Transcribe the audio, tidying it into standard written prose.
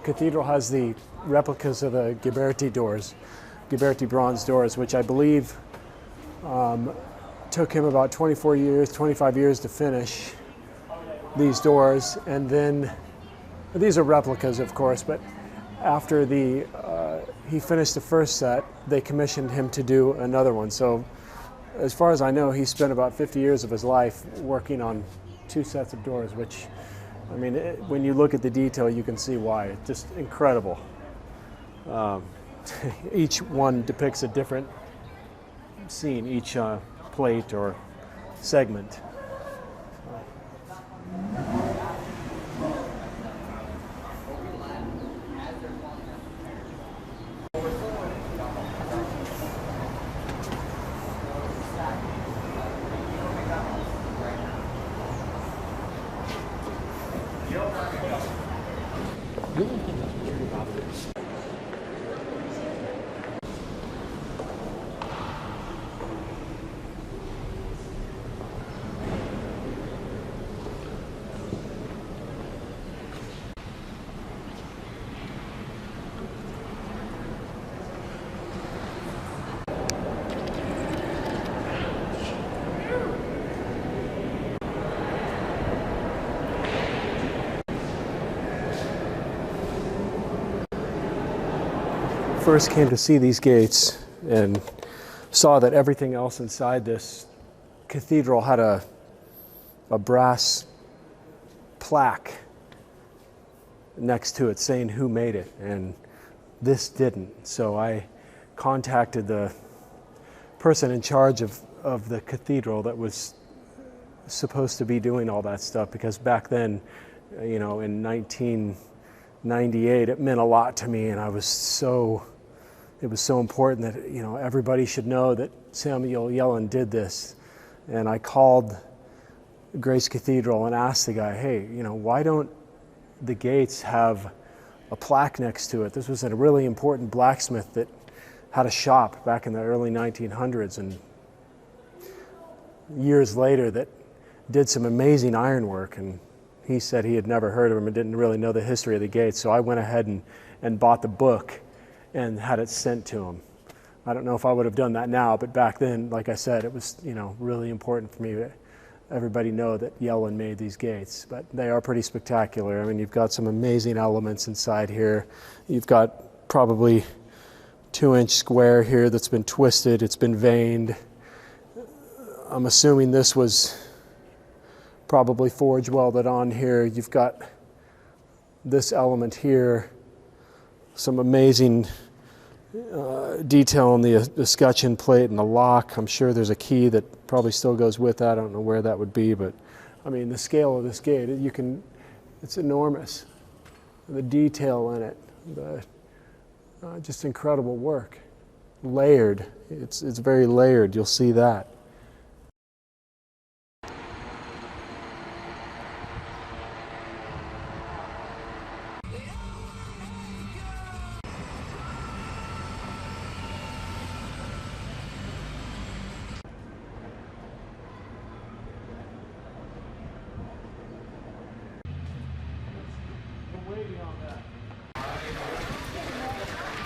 Cathedral has the replicas of the Ghiberti doors, Ghiberti bronze doors, which I believe took him about 24 years, 25 years to finish these doors. And then, these are replicas of course, but after he finished the first set, they commissioned him to do another one. So as far as I know, he spent about 50 years of his life working on 2 sets of doors, which, I mean, when you look at the detail, you can see why. It's just incredible. Each one depicts a different scene, each plate or segment. First came to see these gates and saw that everything else inside this cathedral had a brass plaque next to it saying who made it, and this didn't. So I contacted the person in charge of the cathedral that was supposed to be doing all that stuff, because back then, you know, in 1998, it meant a lot to me, and it was so important that, you know, everybody should know that Samuel Yellen did this. And I called Grace Cathedral and asked the guy, hey, you know, why don't the gates have a plaque next to it? This was a really important blacksmith that had a shop back in the early 1900s, and years later that did some amazing ironwork. And he said he had never heard of him and didn't really know the history of the gates. So I went ahead and bought the book and had it sent to him. I don't know if I would have done that now, but back then, like I said, it was, you know, really important for me to everybody know that Yellen made these gates. But they are pretty spectacular. I mean, you've got some amazing elements inside here. You've got probably 2-inch square here that's been twisted, it's been veined. I'm assuming this was probably forge welded on here. You've got this element here, some amazing detail on the escutcheon plate and the lock. I'm sure there's a key that probably still goes with that. I don't know where that would be, but I mean, the scale of this gate, it's enormous. The detail in it, just incredible work. Layered, it's very layered, you'll see that.